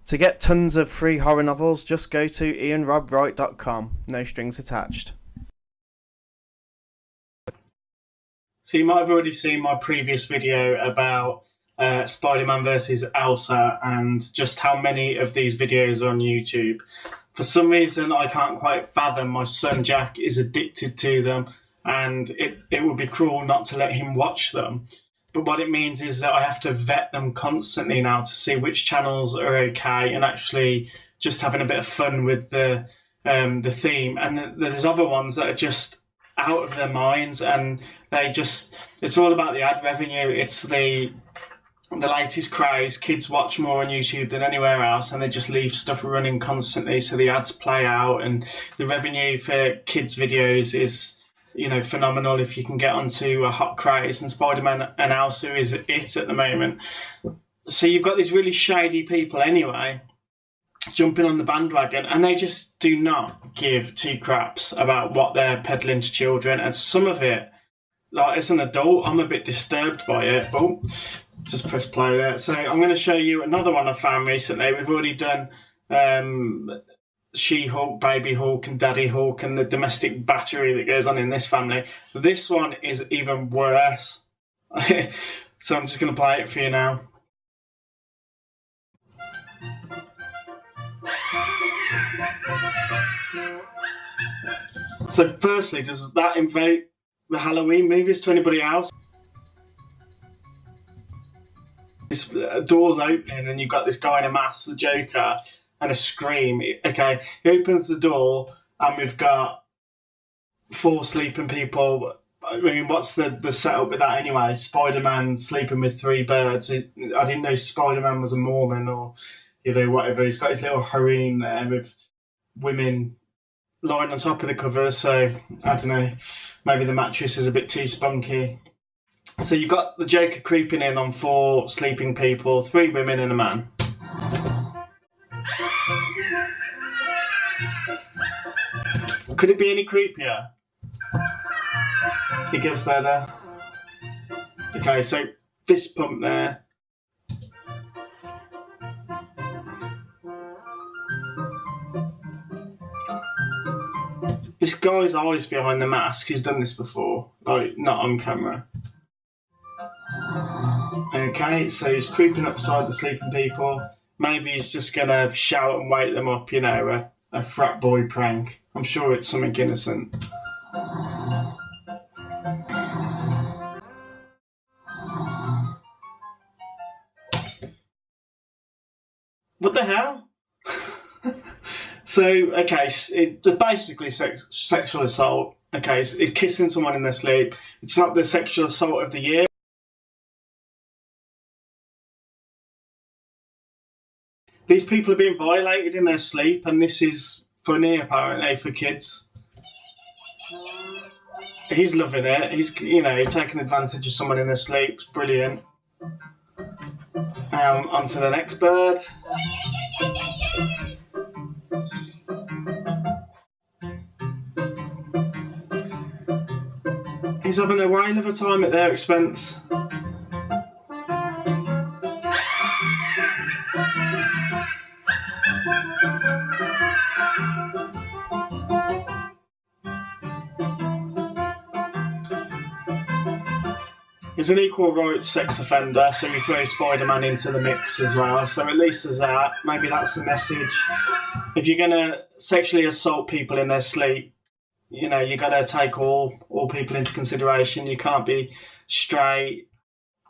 To get tons of free horror novels, just go to ianrobwright.com. No strings attached. So you might have already seen my previous video about Spider-Man versus Elsa and just how many of these videos are on YouTube. For some reason, I can't quite fathom my son Jack is addicted to them, and it would be cruel not to let him watch them. But what it means is that I have to vet them constantly now to see which channels are okay and actually just having a bit of fun with the theme. And there's other ones that are just out of their minds, and it's all about the ad revenue. It's the latest craze. Kids watch more on YouTube than anywhere else, and they just leave stuff running constantly, so the ads play out, and the revenue for kids videos is phenomenal if you can get onto a hot craze, and Spider-Man and Elsa is it at the moment. So you've got these really shady people anyway jumping on the bandwagon, and they just do not give two craps about what they're peddling to children. And some of it, like, as an adult, I'm a bit disturbed by it. Oh, just press play there. So I'm going to show you another one I found recently. We've already done She-Hulk, Baby Hulk and Daddy Hulk and the domestic battery that goes on in this family. This one is even worse. So I'm just going to play it for you now. So firstly, does that invoke the Halloween movies to anybody else? This door's opening and you've got this guy in a mask, the Joker, and a scream. Okay, he opens the door and we've got 4 sleeping people. I mean, what's the setup with that anyway? Spider-Man sleeping with 3 birds. I didn't know Spider-Man was a Mormon or, whatever. He's got his little harem there with women lying on top of the covers, so I don't know, maybe the mattress is a bit too spunky. So you've got the Joker creeping in on 4 sleeping people, 3 women and a man. Could it be any creepier? It gets better. Okay, so fist pump there. This guy's eyes behind the mask, he's done this before, like not on camera. Okay, so he's creeping up beside the sleeping people. Maybe he's just gonna shout and wake them up, a frat boy prank. I'm sure it's something innocent. What the hell? So, okay, it's basically sexual assault. Okay, it's kissing someone in their sleep. It's not the sexual assault of the year. These people are being violated in their sleep, and this is funny, apparently, for kids. He's loving it. He's, taking advantage of someone in their sleep. It's brilliant. On to the next bird. He's having a whale of a time at their expense. He's an equal rights sex offender, so we throw Spider-Man into the mix as well. So at least there's that. Maybe that's the message. If you're going to sexually assault people in their sleep, you got to take all people into consideration. You can't be straight,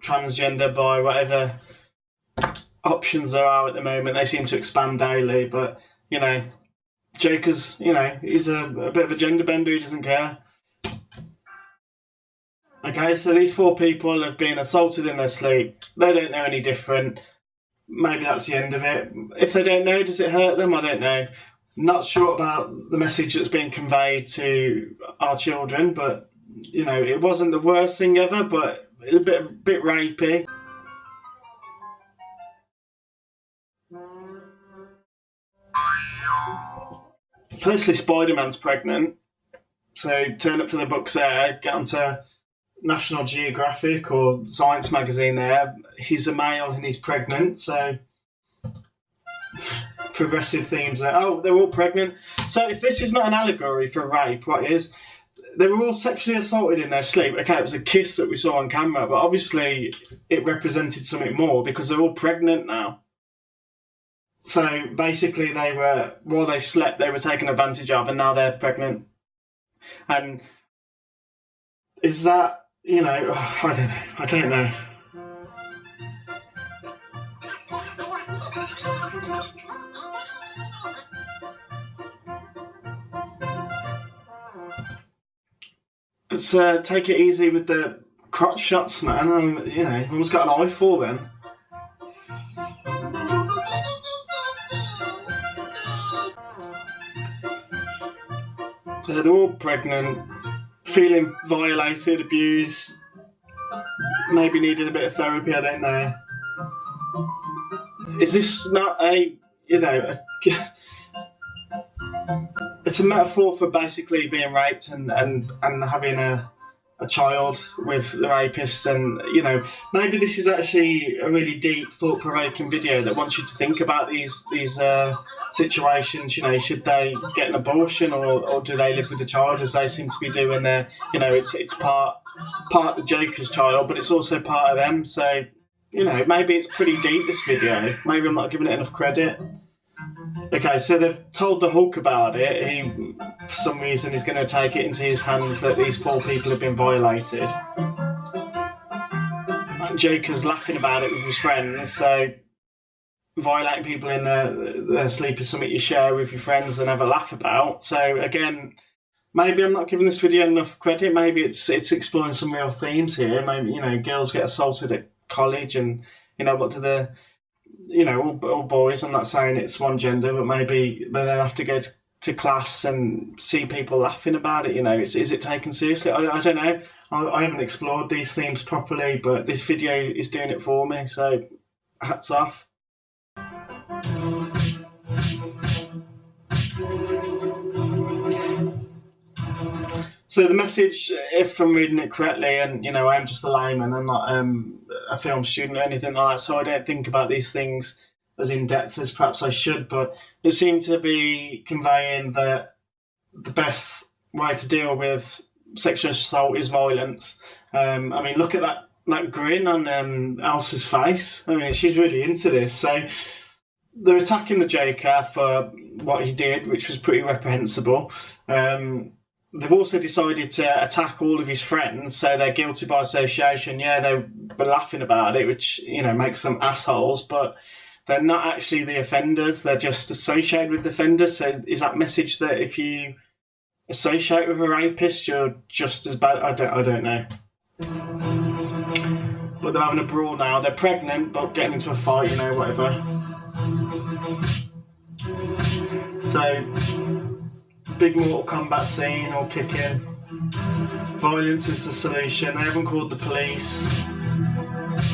transgender, bi, whatever options there are at the moment. They seem to expand daily, but, Joker's, he's a bit of a gender bender who doesn't care. Okay, so these 4 people have been assaulted in their sleep. They don't know any different. Maybe that's the end of it. If they don't know, does it hurt them? I don't know. Not sure about the message that's being conveyed to our children, but, it wasn't the worst thing ever, but a bit rapey. Firstly, Spider-Man's pregnant, so turn up for the books there, get onto National Geographic or Science magazine there. He's a male and he's pregnant, so progressive themes there. Oh, they're all pregnant. So if this is not an allegory for rape, what is? They were all sexually assaulted in their sleep. Okay, it was a kiss that we saw on camera, but obviously it represented something more because they're all pregnant now. So basically while they slept, they were taken advantage of, and now they're pregnant. And is that, I don't know. Let's take it easy with the crotch shots, man. Everyone's got an eye for them. So they're all pregnant, feeling violated, abused, maybe needed a bit of therapy, I don't know. Is this not it's a metaphor for basically being raped and having a child with the rapist, and maybe this is actually a really deep, thought-provoking video that wants you to think about these situations. Should they get an abortion or do they live with the child as they seem to be doing? It's part the Joker's child, but it's also part of them. So maybe it's pretty deep, this video. Maybe I'm not giving it enough credit. Okay, so they've told the Hulk about it. He, for some reason, is going to take it into his hands that these 4 people have been violated. And Joker's laughing about it with his friends, so violating people in their sleep is something you share with your friends and have a laugh about. So again, maybe I'm not giving this video enough credit. Maybe it's exploring some real themes here. Maybe, girls get assaulted at college, and, what do the... all boys, I'm not saying it's one gender, but maybe they then have to go to class and see people laughing about it. Is it taken seriously? I don't know. I haven't explored these themes properly, but this video is doing it for me, so hats off. So the message, if I'm reading it correctly, and I'm just a layman, I'm not a film student or anything like that, so I don't think about these things as in depth as perhaps I should, but it seemed to be conveying that the best way to deal with sexual assault is violence. Look at that grin on Elsa's face. She's really into this. So they're attacking the Joker for what he did, which was pretty reprehensible. They've also decided to attack all of his friends, so they're guilty by association. Yeah, they were laughing about it, which, makes them assholes, but they're not actually the offenders. They're just associated with the offenders. So is that message that if you associate with a rapist, you're just as bad? I don't know. But they're having a brawl now. They're pregnant, but getting into a fight, whatever. So... big Mortal Kombat scene, all kicking. Violence is the solution. They haven't called the police.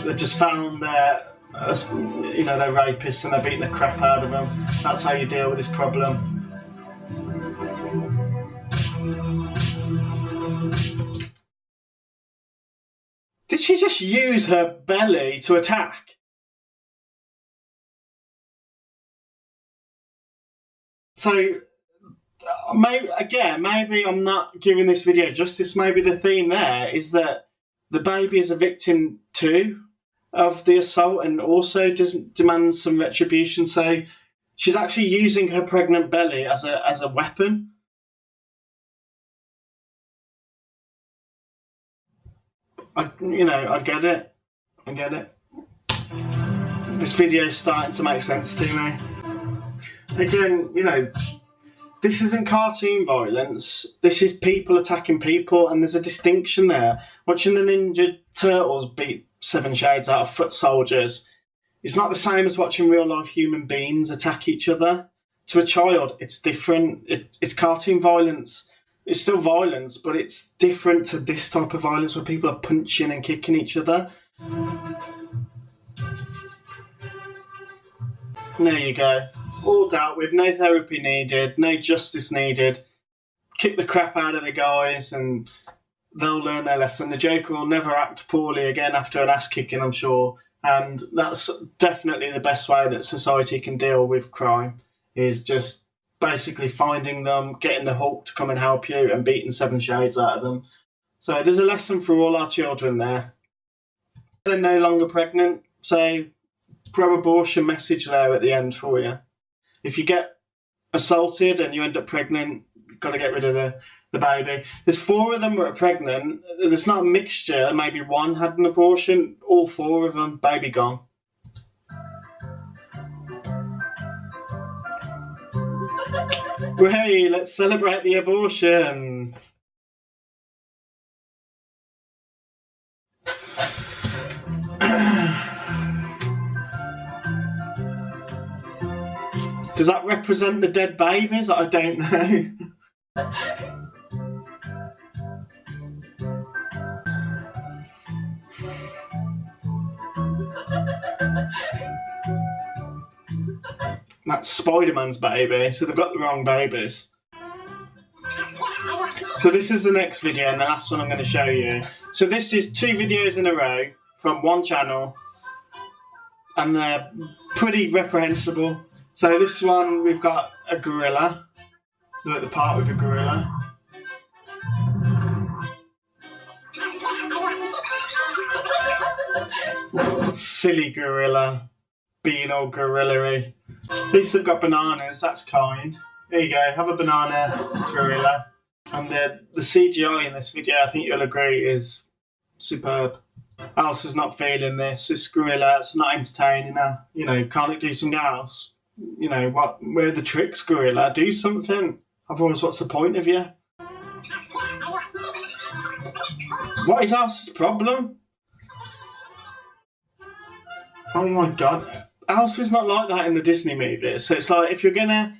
They've just found their rapists and they're beating the crap out of them. That's how you deal with this problem. Did she just use her belly to attack? So... maybe I'm not giving this video justice. Maybe the theme there is that the baby is a victim too of the assault and also demands some retribution. So she's actually using her pregnant belly as a weapon. I get it. I get it. This video is starting to make sense to me. Again, this isn't cartoon violence. This is people attacking people, and there's a distinction there. Watching the Ninja Turtles beat 7 Shades out of foot soldiers is not the same as watching real-life human beings attack each other. To a child, it's different. It's cartoon violence. It's still violence, but it's different to this type of violence where people are punching and kicking each other. There you go. All dealt with, no therapy needed, no justice needed. Kick the crap out of the guys and they'll learn their lesson. The Joker will never act poorly again after an ass kicking, I'm sure. And that's definitely the best way that society can deal with crime, is just basically finding them, getting the Hulk to come and help you, and beating 7 shades out of them. So there's a lesson for all our children there. They're no longer pregnant, so pro-abortion message there at the end for you. If you get assaulted and you end up pregnant, you've got to get rid of the baby. There's 4 of them that are pregnant. There's not a mixture. Maybe 1 had an abortion. All 4 of them, baby gone. Hey, let's celebrate the abortion. Does that represent the dead babies? I don't know. That's Spider-Man's baby, so they've got the wrong babies. So this is the next video and the last one I'm going to show you. So this is 2 videos in a row from one channel, and they're pretty reprehensible. So this one, we've got a gorilla. Look at the part with a gorilla. Silly gorilla, being all gorilla-y. At least they've got bananas, that's kind. There you go, have a banana gorilla. And the CGI in this video, I think you'll agree, is superb. Elsa's not feeling this. This gorilla, it's not entertaining her. You know, can't it do something else? You know, where are the tricks, gorilla? Do something. Otherwise, what's the point of you? What is Elsa's problem? Oh my god. Elsa's not like that in the Disney movies. So it's like, if you're gonna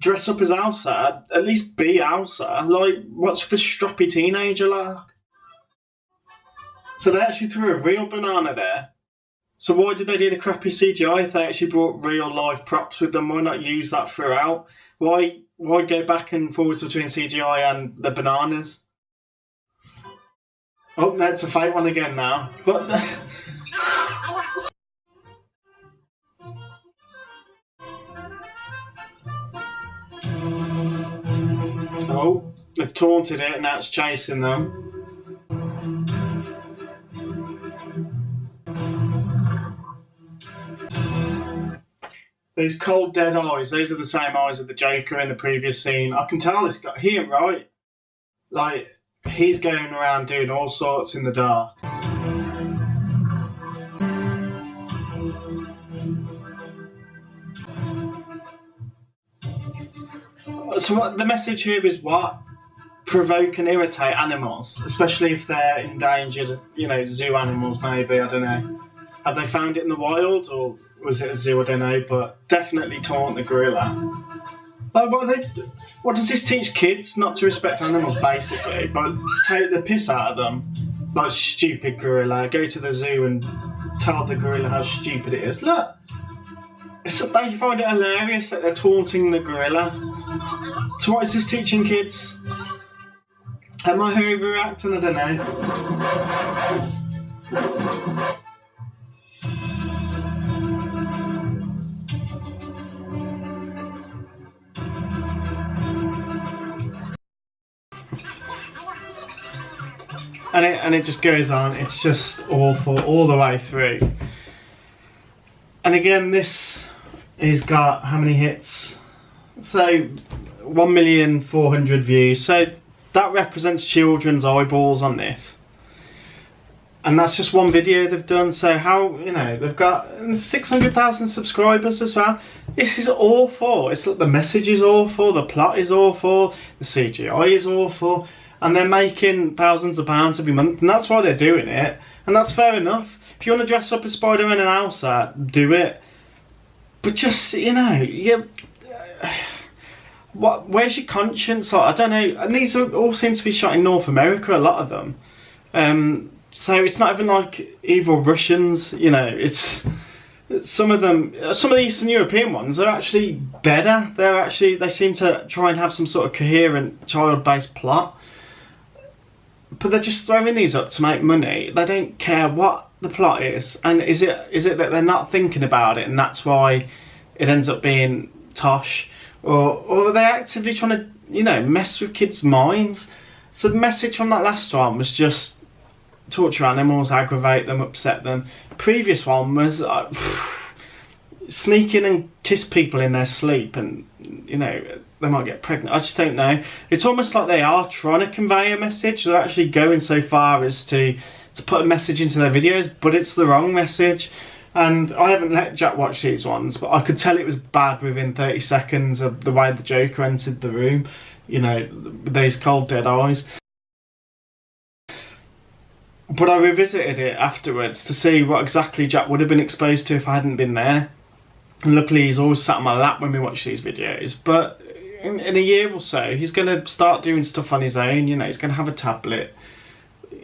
dress up as Elsa, at least be Elsa. Like, what's the stroppy teenager like? So they actually threw a real banana there. So why did they do the crappy CGI if they actually brought real life props with them? Why not use that throughout? Why go back and forwards between CGI and the bananas? Oh, no, it's a fake one again now. But oh, they've taunted it and now it's chasing them. Those cold, dead eyes, those are the same eyes of the Joker in the previous scene. I can tell this guy, he ain't right. Like, he's going around doing all sorts in the dark. So what, the message here is what? Provoke and irritate animals, especially if they're endangered, you know, zoo animals maybe, I don't know. Have they found it in the wild, or was it a zoo? I don't know, but definitely taunt the gorilla. Like, what does this teach kids? Not to respect animals, basically, but to take the piss out of them. Like, stupid gorilla. Go to the zoo and tell the gorilla how stupid it is. Look, they find it hilarious that they're taunting the gorilla. So what is this teaching kids? Am I overreacting? I don't know. And it just goes on. It's just awful all the way through. And again, this has got how many hits? So 1,400,000 views. So that represents children's eyeballs on this. And that's just one video they've done. So how, you know, they've got 600,000 subscribers as well. This is awful. It's like the message is awful, the plot is awful, the CGI is awful. And they're making thousands of pounds every month, and that's why they're doing it. And that's fair enough. If you want to dress up as Spider-Man and Elsa, do it. But just, you know, where's your conscience? Like, I don't know. And these all seem to be shot in North America, a lot of them. So it's not even like evil Russians, you know. It's some of the Eastern European ones are actually better. They seem to try and have some sort of coherent child-based plot. But they're just throwing these up to make money. They don't care what the plot is? And is it that they're not thinking about it and that's why it ends up being tosh? Or are they actively trying to, mess with kids' minds? So the message from that last one was just torture animals, aggravate them, upset them. Previous one was sneak in and kiss people in their sleep and, they might get pregnant. I just don't know. It's almost like they are trying to convey a message. They're actually going so far as to put a message into their videos, but it's the wrong message. And I haven't let Jack watch these ones, but I could tell it was bad within 30 seconds of the way the Joker entered the room, with those cold dead eyes. But I revisited it afterwards to see what exactly Jack would have been exposed to if I hadn't been there. And luckily he's always sat on my lap when we watch these videos. But in a year or so, he's going to start doing stuff on his own. He's going to have a tablet,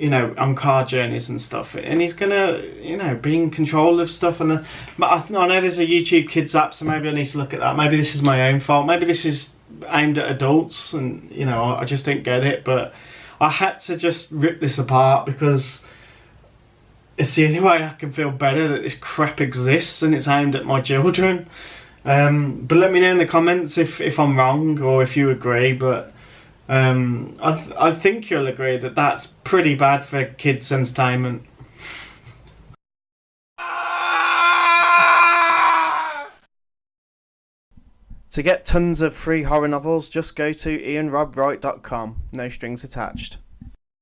on car journeys and stuff. And he's going to, be in control of stuff. And I know there's a YouTube Kids app, so maybe I need to look at that. Maybe this is my own fault. Maybe this is aimed at adults and, I just don't get it. But I had to just rip this apart because it's the only way I can feel better that this crap exists and it's aimed at my children. But let me know in the comments if I'm wrong or if you agree. But I think you'll agree that that's pretty bad for kids' entertainment. To get tons of free horror novels, just go to ianrobwright.com. No strings attached.